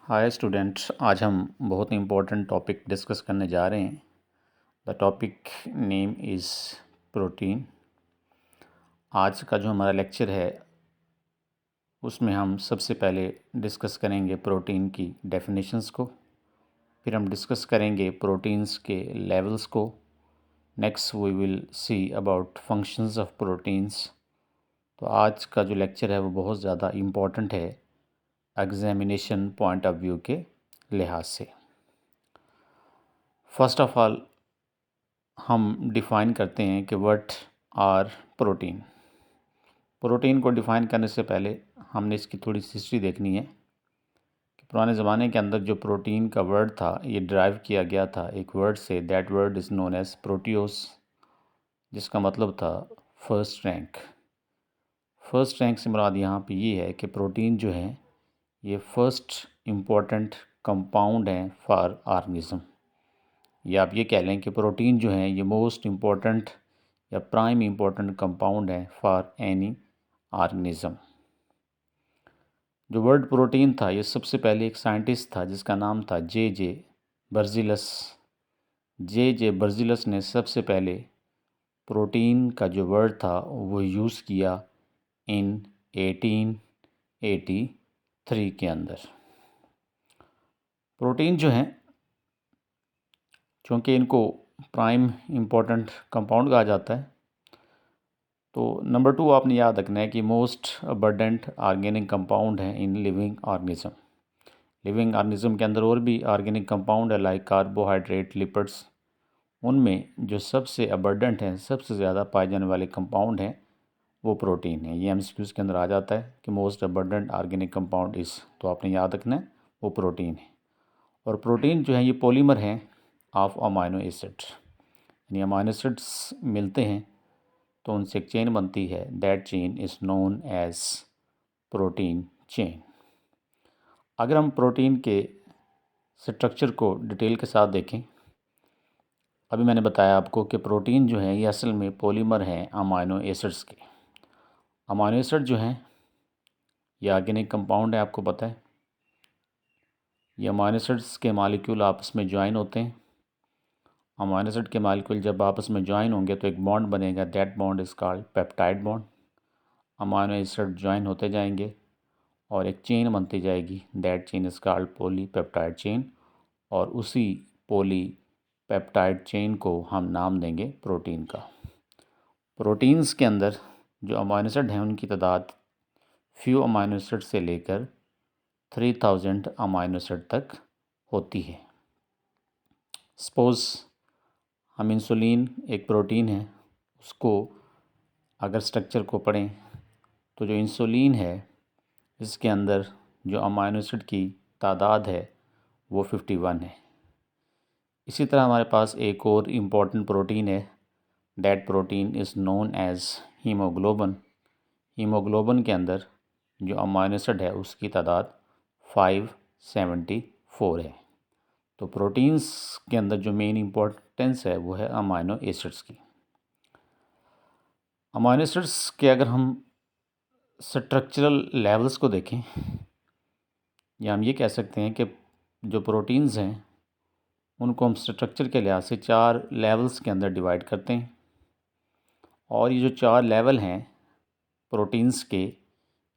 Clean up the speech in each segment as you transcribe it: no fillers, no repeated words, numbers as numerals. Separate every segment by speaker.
Speaker 1: Hi students, आज हम बहुत इम्पोर्टेंट टॉपिक डिस्कस करने जा रहे हैं। The topic name is protein. आज का जो हमारा लेक्चर है उसमें हम सबसे पहले डिस्कस करेंगे प्रोटीन की डेफिनेशंस को, फिर हम डिस्कस करेंगे प्रोटीन्स के लेवल्स को। Next we will see about functions of proteins. तो आज का जो लेक्चर है वो बहुत ज़्यादा इम्पोर्टेंट है एग्जामिनेशन पॉइंट ऑफ व्यू के लिहाज से। फर्स्ट ऑफ ऑल हम डिफ़ाइन करते हैं कि व्हाट आर प्रोटीन। प्रोटीन को डिफ़ाइन करने से पहले हमने इसकी थोड़ी सी हिस्ट्री देखनी है कि पुराने ज़माने के अंदर जो प्रोटीन का वर्ड था ये ड्राइव किया गया था एक वर्ड से। That word is known as proteios, जिसका मतलब था फर्स्ट रैंक। फर्स्ट रैंक से मुराद यहाँ पे ये है कि प्रोटीन जो है ये फर्स्ट इम्पोर्टेंट कंपाउंड है फॉर ऑर्गेनिज्म, या आप ये कह लें कि प्रोटीन जो है ये मोस्ट इम्पोर्टेंट या प्राइम इम्पोर्टेंट कंपाउंड है फॉर एनी ऑर्गेनिज्म। जो वर्ड प्रोटीन था ये सबसे पहले एक साइंटिस्ट था जिसका नाम था जे बर्ज़िलस। जे बर्ज़िलस ने सबसे पहले प्रोटीन का जो वर्ड था वो यूज़ किया इन 1883 के अंदर। प्रोटीन जो है चूँकि इनको प्राइम इम्पोर्टेंट कंपाउंड कहा जाता है, तो नंबर 2 आपने याद रखना है कि मोस्ट अबंडेंट ऑर्गेनिक कंपाउंड है in living organism. Living organism के अंदर और भी ऑर्गेनिक कंपाउंड है लाइक कार्बोहाइड्रेट, लिपिड्स। उनमें जो सबसे अबंडेंट हैं, सबसे ज़्यादा पाए जाने वाले कंपाउंड हैं वो प्रोटीन है। ये एमसीक्यूज़ के अंदर आ जाता है कि मोस्ट अबंडेंट ऑर्गेनिक कंपाउंड इस, तो आपने याद रखना है वो प्रोटीन है। और प्रोटीन जो है ये पॉलीमर हैं ऑफ अमाइनो एसिड, यानी अमाइनो एसिड्स मिलते हैं तो उनसे एक चेन बनती है। That chain is known as protein chain. अगर हम प्रोटीन के स्ट्रक्चर को डिटेल के साथ देखें, अभी मैंने बताया आपको कि प्रोटीन जो है ये असल में पॉलीमर हैं अमाइनो एसिड्स के। अमाइनो एसिड जो हैं ये ऑर्गेनिक कंपाउंड है, आपको पता है। ये अमाइनो एसिड्स के मॉलिक्यूल आपस में ज्वाइन होते हैं। अमाइनो एसिड के मॉलिक्यूल जब आपस में ज्वाइन होंगे तो एक बॉन्ड बनेगा। That bond is called peptide bond. Amino acid join होते जाएंगे और एक चेन बनती जाएगी। That chain is called polypeptide chain, और उसी पॉलीपेप्टाइड चेन को हम नाम देंगे प्रोटीन का। प्रोटीन्स के अंदर जो अमाइनो एसिड हैं उनकी तादाद फ्यू अमाइनो एसिड से लेकर 3000 अमाइनो एसिड तक होती है। सपोज़ हम इंसुलिन एक प्रोटीन है, उसको अगर स्ट्रक्चर को पढ़ें तो जो इंसुलिन है इसके अंदर जो अमाइनो एसिड की तादाद है वो 51 है। इसी तरह हमारे पास एक और इम्पॉर्टेंट प्रोटीन है। That protein is known as haemoglobin. Haemoglobin के अंदर जो अमाइनो एसिड है उसकी तादाद 574 है। तो प्रोटीन्स के अंदर जो मेन इम्पोर्टेंस है वो है अमाइनो एसिड्स की। अमाइनो एसिड्स के अगर हम स्ट्रक्चरल लेवल्स को देखें, या हम ये कह सकते हैं कि जो प्रोटीन्स हैं उनको हम स्ट्रक्चर के लिहाज से 4 लेवल्स के अंदर डिवाइड करते हैं। और ये जो 4 लेवल हैं प्रोटीन्स के,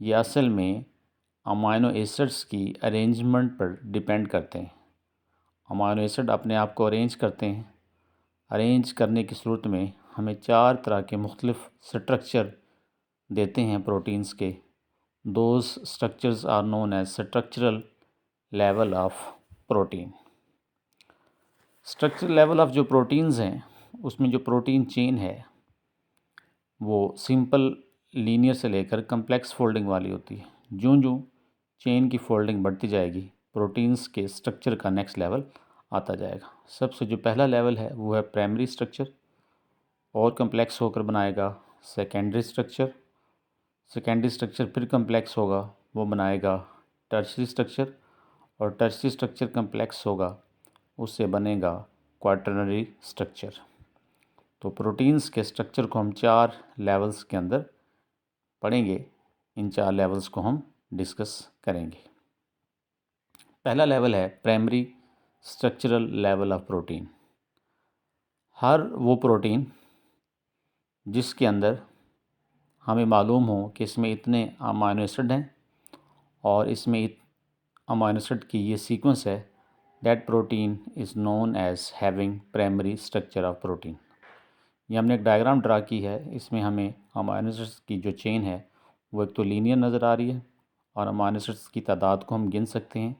Speaker 1: ये असल में अमाइनो एसिड्स की अरेंजमेंट पर डिपेंड करते हैं। अमाइनो एसिड अपने आप को अरेंज करते हैं। अरेंज करने की सूरत में हमें 4 तरह के मुख्तलिफ स्ट्रक्चर देते हैं प्रोटीन्स के। Those structures are known as structural level of protein. Structural level of जो प्रोटीन्स हैं उसमें जो प्रोटीन चेन है वो सिंपल लीनियर से लेकर कम्प्लेक्स फोल्डिंग वाली होती है। जूँ जूँ चेन की फोल्डिंग बढ़ती जाएगी प्रोटीन्स के स्ट्रक्चर का नेक्स्ट लेवल आता जाएगा। सबसे जो पहला लेवल है वो है प्राइमरी स्ट्रक्चर, और कम्प्लेक्स होकर बनाएगा सेकेंडरी स्ट्रक्चर। सेकेंडरी स्ट्रक्चर फिर कम्प्लेक्स होगा, वो बनाएगा टर्शियरी स्ट्रक्चर, और टर्शियरी स्ट्रक्चर कम्प्लेक्स होगा, उससे बनेगा क्वाटरनरी स्ट्रक्चर। तो प्रोटीन्स के स्ट्रक्चर को हम 4 लेवल्स के अंदर पढ़ेंगे। इन 4 लेवल्स को हम डिस्कस करेंगे। पहला लेवल है primary structural level of protein. हर वो प्रोटीन जिसके अंदर हमें मालूम हो कि इसमें इतने अमाइनो एसिड हैं और इसमें अमाइनो एसिड की ये सीक्वेंस है, that protein is known as having primary structure of protein. ये हमने एक डायग्राम ड्रा की है, इसमें हमें अमाइनो एसिड्स की जो चेन है वो एक तो लीनियर नज़र आ रही है और अमाइनो एसिड्स की तादाद को हम गिन सकते हैं,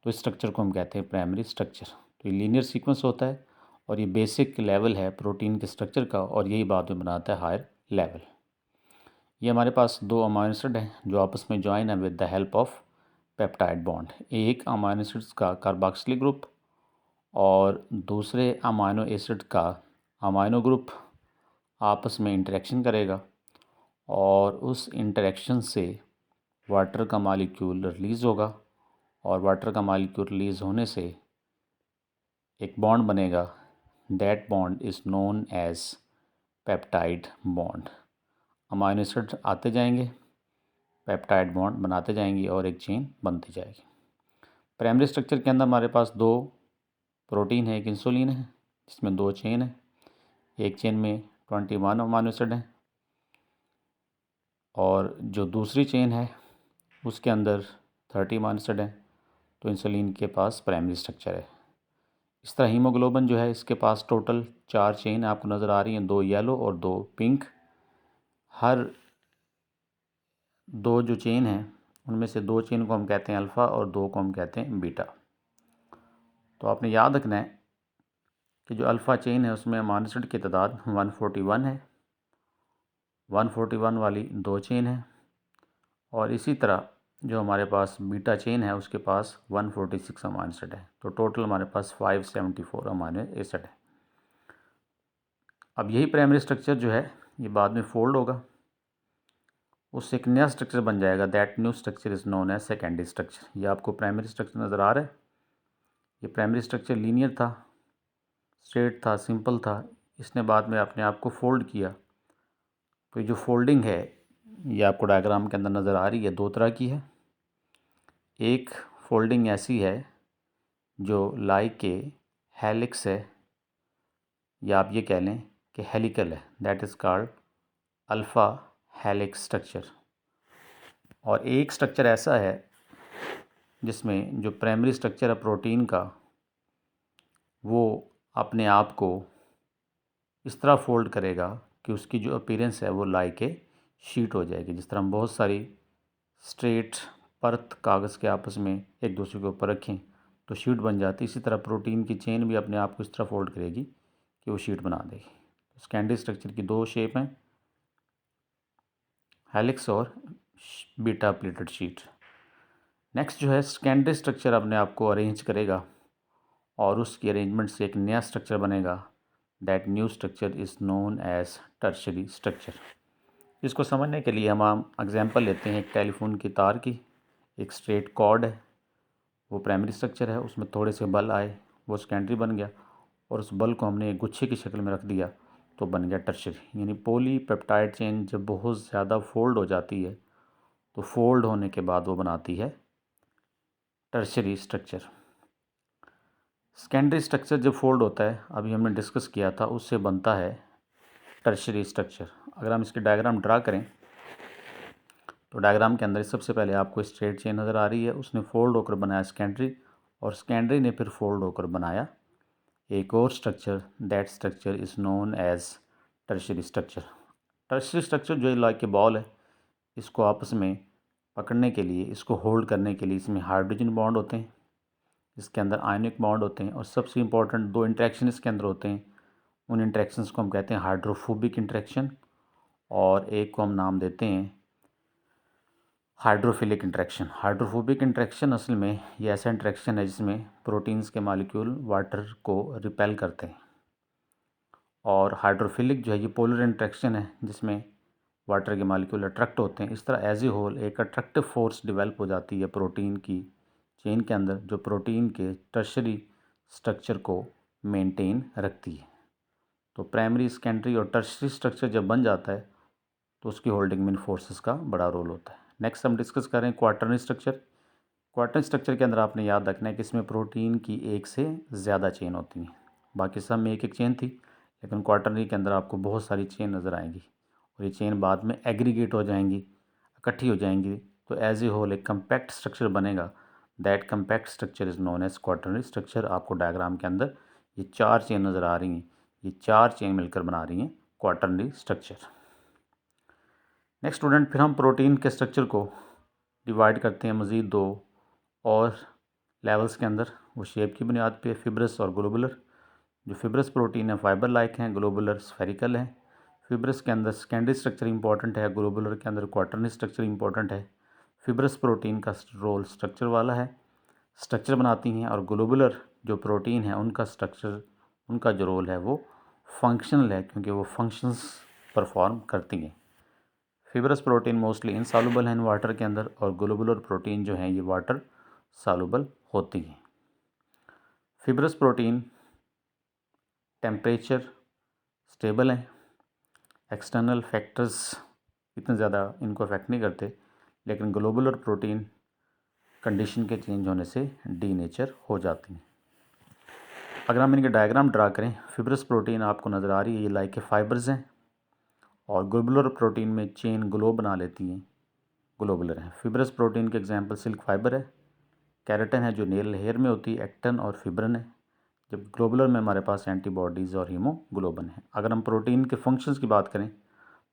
Speaker 1: तो इस स्ट्रक्चर को हम कहते हैं प्राइमरी स्ट्रक्चर। तो ये लीनियर सीक्वेंस होता है और ये बेसिक लेवल है प्रोटीन के स्ट्रक्चर का, और यही बाद में बनाता है हायर लेवल। ये हमारे पास दो अमाइनो एसिड हैं जो आपस में ज्वाइन है with the help of peptide bond. एक अमाइनो एसिड्स का कार्बोक्सिलिक ग्रुप और दूसरे अमाइनो एसिड का अमाइनो ग्रुप आपस में इंटरेक्शन करेगा और उस इंटरेक्शन से वाटर का मॉलिक्यूल रिलीज़ होगा और वाटर का मॉलिक्यूल रिलीज़ होने से एक बॉन्ड बनेगा। That bond is known as peptide bond. Amino acid आते जाएंगे, पेप्टाइड बॉन्ड बनाते जाएंगे और एक चेन बनती जाएगी। प्राइमरी स्ट्रक्चर के अंदर हमारे पास दो प्रोटीन है, एक इंसुलिन है जिसमें दो चेन है, एक चेन में 21 अमाइनो एसिड है और जो दूसरी चेन है उसके अंदर 30 अमाइनो एसिड है। तो इंसुलिन के पास प्राइमरी स्ट्रक्चर है। इस तरह हीमोग्लोबिन जो है इसके पास टोटल 4 चेन आपको नज़र आ रही हैं, 2 येलो और 2 पिंक। हर दो जो चेन हैं उनमें से 2 चेन को हम कहते हैं अल्फ़ा और 2 को हम कहते हैं बीटा। तो आपने याद रखना है कि जो अल्फ़ा चेन है उसमें अमाइनो एसिड की तादाद 141 है, 141 वाली 2 चेन है, और इसी तरह जो हमारे पास बीटा चेन है उसके पास 146 अमाइनो एसिड है। तो टोटल हमारे पास 574 अमाइनो एसिड है। अब यही प्राइमरी स्ट्रक्चर जो है ये बाद में फोल्ड होगा, उससे एक नया स्ट्रक्चर बन जाएगा। That new structure is known as secondary structure. ये आपको प्राइमरी स्ट्रक्चर नज़र आ रहा है। ये प्राइमरी स्ट्रक्चर लीनियर था, स्ट्रेट था, सिंपल था। इसने बाद में अपने आप को फोल्ड किया। तो ये जो फोल्डिंग है ये आपको डायग्राम के अंदर नज़र आ रही है, दो तरह की है। एक फोल्डिंग ऐसी है जो लाइक के हेलिक्स है, या आप ये कह लें कि हेलिकल है, that is called alpha helix structure. और एक स्ट्रक्चर ऐसा है जिसमें जो प्राइमरी स्ट्रक्चर है प्रोटीन का वो अपने आप को इस तरह फोल्ड करेगा कि उसकी जो अपीयरेंस है वो लाइक ए शीट हो जाएगी। जिस तरह हम बहुत सारी स्ट्रेट परत कागज़ के आपस में एक दूसरे के ऊपर रखें तो शीट बन जाती है, इसी तरह प्रोटीन की चेन भी अपने आप को इस तरह फोल्ड करेगी कि वो शीट बना देगी। सेकेंडरी स्ट्रक्चर की दो शेप हैं, हेलिक्स और बीटा प्लेटेड शीट। नेक्स्ट जो है सेकेंडरी स्ट्रक्चर अपने आप को अरेंज करेगा और उसकी अरेंजमेंट से एक नया स्ट्रक्चर बनेगा। That new structure is known as tertiary structure. इसको समझने के लिए हम एग्जांपल लेते हैं एक टेलीफोन की तार की। एक स्ट्रेट कॉर्ड है, वो प्राइमरी स्ट्रक्चर है, उसमें थोड़े से बल आए वो सेकेंडरी बन गया, और उस बल को हमने एक गुच्छे की शक्ल में रख दिया तो बन गया टर्शियरी। यानी पॉलीपेप्टाइड चेन जब बहुत ज़्यादा फोल्ड हो जाती है तो फोल्ड होने के बाद वो बनाती है टर्शियरी स्ट्रक्चर। सेकेंडरी स्ट्रक्चर जब फोल्ड होता है, अभी हमने डिस्कस किया था, उससे बनता है टर्शियरी स्ट्रक्चर। अगर हम इसकी डायग्राम ड्रा करें तो डायग्राम के अंदर सबसे पहले आपको स्ट्रेट चेन नज़र आ रही है, उसने फोल्ड होकर बनाया सेकेंडरी, और सेकेंडरी ने फिर फोल्ड होकर बनाया एक और structure. That structure is known as tertiary structure. Tertiary structure जो लाइक के बॉल है, इसको आपस में पकड़ने के लिए, इसको होल्ड करने के लिए इसमें हाइड्रोजन बॉन्ड होते हैं, इसके अंदर आयनिक बॉन्ड होते हैं, और सबसे इम्पॉर्टेंट दो इंटरेक्शन इसके अंदर होते हैं। उन इंटरेक्शंस को हम कहते हैं हाइड्रोफोबिक इंटरेक्शन, और एक को हम नाम देते हैं हाइड्रोफिलिक इंटरेक्शन। हाइड्रोफोबिक इंटरेक्शन असल में ये ऐसा इंटरेक्शन है जिसमें प्रोटीन्स के मॉलिक्यूल वाटर को रिपेल करते हैं, और हाइड्रोफिलिक जो है ये पोलर इंटरेक्शन है जिसमें वाटर के मॉलिक्यूल अट्रैक्ट होते हैं। इस तरह एज ए होल एक अट्रैक्टिव फोर्स डेवलप हो जाती है प्रोटीन की चेन के अंदर, जो प्रोटीन के टर्शियरी स्ट्रक्चर को मेंटेन रखती है। तो प्राइमरी, सेकेंडरी और टर्शियरी स्ट्रक्चर जब बन जाता है तो उसकी होल्डिंग में इन फोर्सेस का बड़ा रोल होता है। नेक्स्ट हम डिस्कस करें क्वाटरनरी स्ट्रक्चर। क्वार्टरनरी स्ट्रक्चर के अंदर आपने याद रखना है कि इसमें प्रोटीन की एक से ज़्यादा चेन होती हैं। बाकी सब में एक एक चेन थी, लेकिन क्वार्टरनरी के अंदर आपको बहुत सारी चेन नज़र आएंगी और ये चेन बाद में एग्रीगेट हो जाएंगी, इकट्ठी हो जाएंगी, तो एज ए होल एक कम्पैक्ट स्ट्रक्चर बनेगा। That compact structure is known as quaternary structure. आपको डायग्राम के अंदर ये 4 चेन नज़र आ रही हैं, ये 4 चेन मिलकर बना रही हैं क्वार्टरनरी स्ट्रक्चर। नेक्स्ट स्टूडेंट, फिर हम प्रोटीन के स्ट्रक्चर को डिवाइड करते हैं मज़ीद 2 और लेवल्स के अंदर। वो शेप की बुनियाद पे फिब्रस और ग्लोबुलर। जो फिब्रस प्रोटीन है फाइबर लाइक हैं, ग्लोबुलर स्फेरिकल है। फिब्रस के अंदर सेकेंडरी स्ट्रक्चर इंपॉर्टेंट है, ग्लोबुलर के अंदर क्वार्टरनरी स्ट्रक्चर इंपॉर्टेंट है। फिब्रस प्रोटीन का रोल स्ट्रक्चर वाला है, स्ट्रक्चर बनाती हैं, और ग्लोबुलर जो प्रोटीन है उनका स्ट्रक्चर, उनका जो रोल है वो फंक्शनल है, क्योंकि वो फंक्शंस परफॉर्म करती हैं। फिब्रस प्रोटीन मोस्टली इनसॉल्युबल हैं इन वाटर के अंदर, और ग्लोबुलर प्रोटीन जो हैं ये वाटर सॉल्युबल होती हैं। फिब्रस प्रोटीन टेम्परेचर स्टेबल हैं, एक्सटर्नल फैक्टर्स इतने ज़्यादा इनको अफेक्ट नहीं करते, लेकिन ग्लोबुलर प्रोटीन कंडीशन के चेंज होने से डीनेचर हो जाती हैं। अगर हम इनके डायग्राम ड्रा करें, फिब्रस प्रोटीन आपको नज़र आ रही है, ये लाइक के फाइबर्स हैं, और ग्लोबुलर प्रोटीन में चेन ग्लो बना लेती हैं, ग्लोबुलर हैं। फिब्रस प्रोटीन के एग्जांपल सिल्क फाइबर है, केराटिन है जो नेल हेयर में होती है, एक्टिन और फिब्रिन है, जब ग्लोबुलर में हमारे पास एंटीबॉडीज़ और हीमोग्लोबिन है। अगर हम प्रोटीन के फंक्शंस की बात करें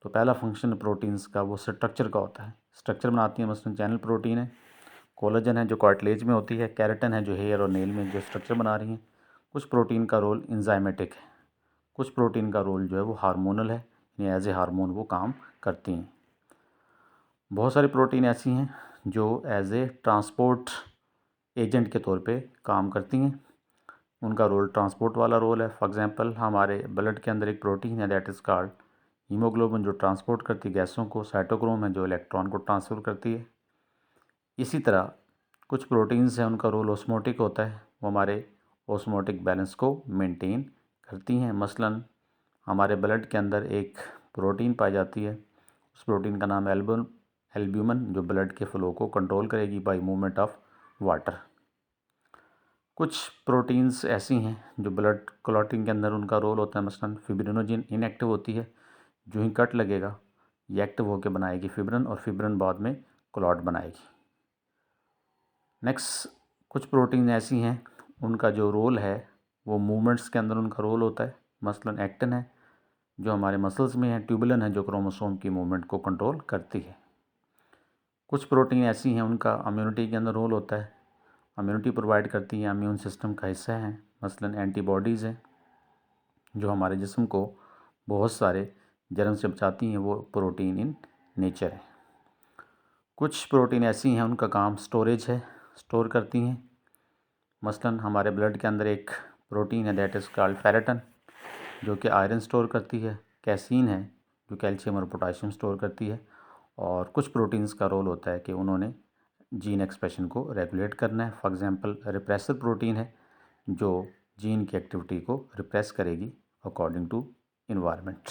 Speaker 1: तो पहला फंक्शन प्रोटीन्स का वो स्ट्रक्चर का होता है, स्ट्रक्चर बनाती है। मसलन चैनल प्रोटीन है, कोलेजन है जो कार्टिलेज में होती है, केराटिन है जो हेयर और नेल में जो स्ट्रक्चर बना रही हैं। कुछ प्रोटीन का रोल इंजाइमेटिक है, कुछ प्रोटीन का रोल जो है वो हार्मोनल है, यानी एज ए हार्मोन वो काम करती हैं। बहुत सारी प्रोटीन ऐसी हैं जो एज ए ट्रांसपोर्ट एजेंट के तौर पे काम करती हैं, उनका रोल ट्रांसपोर्ट वाला रोल है। फॉर एग्जांपल हमारे ब्लड के अंदर एक प्रोटीन है दैट इज़ कॉल्ड हीमोग्लोबिन, जो ट्रांसपोर्ट करती है गैसों को। साइटोक्रोम है जो इलेक्ट्रॉन को ट्रांसफ़र करती है। इसी तरह कुछ प्रोटीन्स हैं उनका रोल ऑस्मोटिक होता है, वो हमारे ऑस्मोटिक बैलेंस को मेंटेन करती हैं। मसलन हमारे ब्लड के अंदर एक प्रोटीन पाई जाती है, उस प्रोटीन का नाम एल्ब्यूमिन, जो ब्लड के फ़्लो को कंट्रोल करेगी बाय मूवमेंट ऑफ वाटर। कुछ प्रोटीन्स ऐसी हैं जो ब्लड क्लॉटिंग के अंदर उनका रोल होता है, मसलन फिब्रिनोजिन इनएक्टिव होती है, जो ही कट लगेगा ये एक्टिव होकर बनाएगी फिब्रिन, और फिब्रिन बाद में क्लॉट बनाएगी। नेक्स्ट, कुछ प्रोटीन ऐसी हैं उनका जो रोल है वो मूवमेंट्स के अंदर उनका रोल होता है, मसलन एक्टिन है जो हमारे मसल्स में है, ट्यूबुलिन है जो क्रोमोसोम की मूवमेंट को कंट्रोल करती है। कुछ प्रोटीन ऐसी हैं उनका इम्यूनिटी के अंदर रोल होता है, इम्यूनिटी प्रोवाइड करती हैं, इम्यून सिस्टम का हिस्सा हैं, मसलन एंटीबॉडीज़ हैं जो हमारे जिस्म को बहुत सारे जर्म से बचाती हैं, वो प्रोटीन इन नेचर है। कुछ प्रोटीन ऐसी हैं उनका काम स्टोरेज है, स्टोर करती हैं, मसलन हमारे ब्लड के अंदर एक प्रोटीन है दैट इज़ कॉल्ड फेरेटिन जो कि आयरन स्टोर करती है, कैसीन है जो कैल्शियम और पोटाशियम स्टोर करती है, और कुछ प्रोटीन्स का रोल होता है कि उन्होंने जीन एक्सप्रेशन को रेगुलेट करना है। फॉर एग्जांपल रिप्रेसर प्रोटीन है जो जीन की एक्टिविटी को रिप्रेस करेगी अकॉर्डिंग टू इन्वायरमेंट।